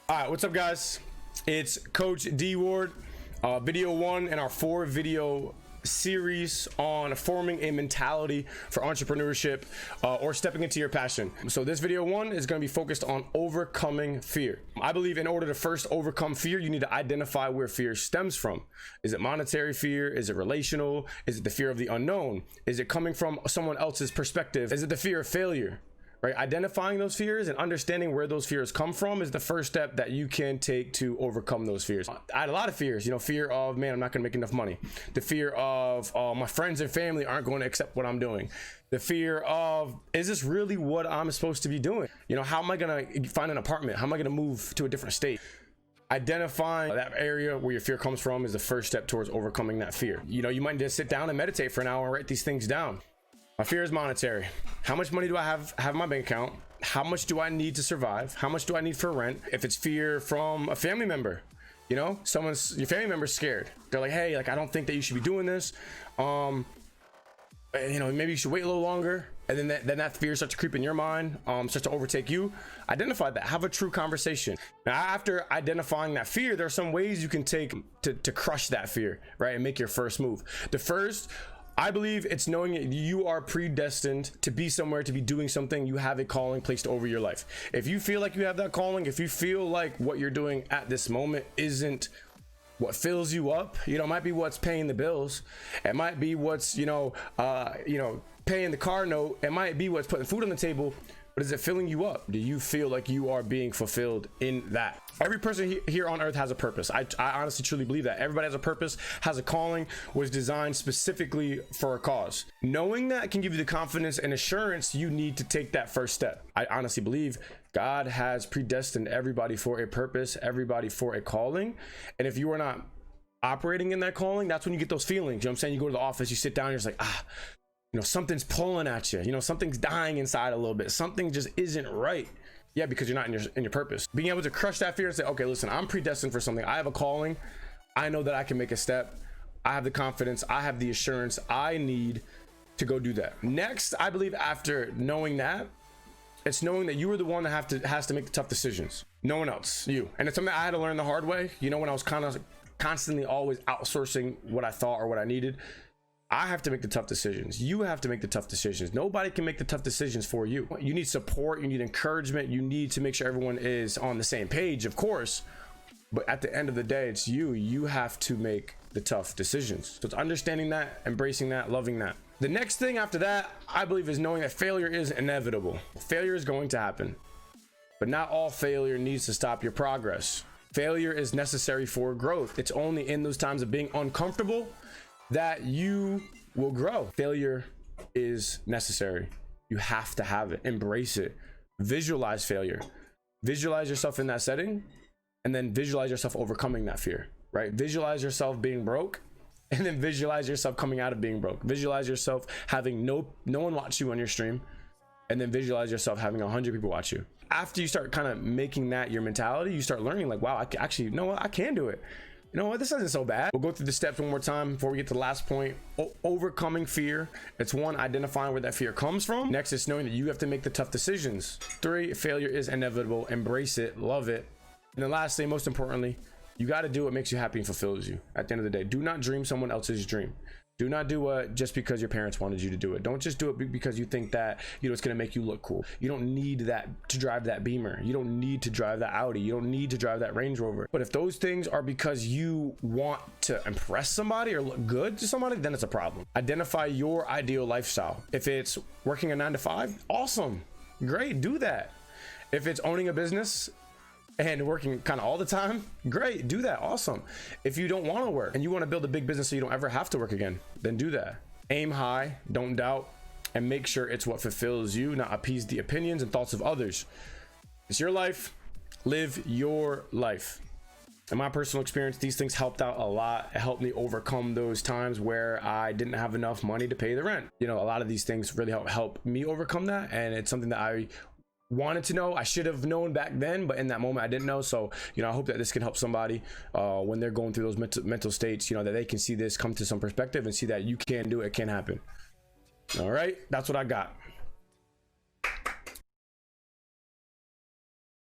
All right, what's up, guys? It's Coach D Ward, video 1 in our 4-video series on forming a mentality for entrepreneurship or stepping into your passion. So this video 1 is going to be focused on overcoming fear. I believe in order to first overcome fear, you need to identify where fear stems from. Is it monetary fear? Is it relational? Is it the fear of the unknown? Is it coming from someone else's perspective? Is it the fear of failure? Right? Identifying those fears and understanding where those fears come from is the first step that you can take to overcome those fears. I had a lot of fears, fear of, man, I'm not gonna make enough money. The fear of, my friends and family aren't going to accept what I'm doing. The fear of, is this really what I'm supposed to be doing? How am I gonna find an apartment? How am I gonna move to a different state? Identifying that area where your fear comes from is the first step towards overcoming that fear. You might just sit down and meditate for an hour and write these things down. My fear is monetary. How much money do I have in my bank account? How much do I need to survive? How much do I need for rent? If it's fear from a family member, your family member's scared. They're like, hey, I don't think that you should be doing this. Maybe you should wait a little longer. And then that fear starts to creep in your mind, starts to overtake you. Identify that, have a true conversation. Now, after identifying that fear, there are some ways you can take to crush that fear, right? And make your first move. The first, I believe, it's knowing that you are predestined to be somewhere, to be doing something. You have a calling placed over your life. If you feel like you have that calling, if you feel like what you're doing at this moment isn't what fills you up, it might be what's paying the bills. It might be what's, paying the car note. It might be what's putting food on the table. But is it filling you up? Do you feel like you are being fulfilled in that? Every person here on earth has a purpose. I honestly truly believe that. Everybody has a purpose, has a calling, was designed specifically for a cause. Knowing that can give you the confidence and assurance you need to take that first step. I honestly believe God has predestined everybody for a purpose, everybody for a calling. And if you are not operating in that calling, that's when you get those feelings. You know what I'm saying? You go to the office, you sit down, you're just like, something's pulling at you. Something's dying inside a little bit. Something just isn't right. Yeah, because you're not in your purpose. Being able to crush that fear and say, okay, listen, I'm predestined for something. I have a calling. I know that I can make a step. I have the confidence. I have the assurance I need to go do that. Next, I believe after knowing that, it's knowing that you are the one that has to make the tough decisions. No one else, you. And it's something I had to learn the hard way. When I was kind of constantly always outsourcing what I thought or what I needed. I have to make the tough decisions. You have to make the tough decisions. Nobody can make the tough decisions for you. You need support. You need encouragement. You need to make sure everyone is on the same page, of course. But at the end of the day, it's you. You have to make the tough decisions. So it's understanding that, embracing that, loving that. The next thing after that, I believe, is knowing that failure is inevitable. Failure is going to happen. But not all failure needs to stop your progress. Failure is necessary for growth. It's only in those times of being uncomfortable that you will grow. Failure is necessary. You have to have it. Embrace it. Visualize failure. Visualize yourself in that setting, and then visualize yourself overcoming that fear, right? Visualize yourself being broke, and then visualize yourself coming out of being broke. Visualize yourself having no one watch you on your stream, and then visualize yourself having 100 people watch you. After you start kind of making that your mentality, you start learning like, wow, I actually, I can do it. This isn't so bad. We'll go through the steps one more time before we get to the last point. Overcoming fear. It's 1, identifying where that fear comes from. Next is knowing that you have to make the tough decisions. 3, failure is inevitable. Embrace it, love it. And then lastly, most importantly, you got to do what makes you happy and fulfills you. At the end of the day, do not dream someone else's dream. Do not do it just because your parents wanted you to do it. Don't just do it because you think that it's going to make you look cool. You don't need that to drive that Beamer. You don't need to drive that Audi. You don't need to drive that Range Rover. But if those things are because you want to impress somebody or look good to somebody, then it's a problem. Identify your ideal lifestyle. If it's working a 9-to-5, awesome, great, do that. If it's owning a business and working kind of all the time, great, do that, awesome. If you don't want to work and you want to build a big business so you don't ever have to work again, then do that. Aim high, don't doubt, and make sure it's what fulfills you, not appease the opinions and thoughts of others. It's your life. Live your life. In my personal experience, these things helped out a lot. It helped me overcome those times where I didn't have enough money to pay the rent. A lot of these things really help me overcome that, and it's something that I wanted to know. I should have known back then, but in that moment I didn't know. So I hope that this can help somebody when they're going through those mental states, that they can see this, come to some perspective and see that you can do it, can happen. All right, that's what I got.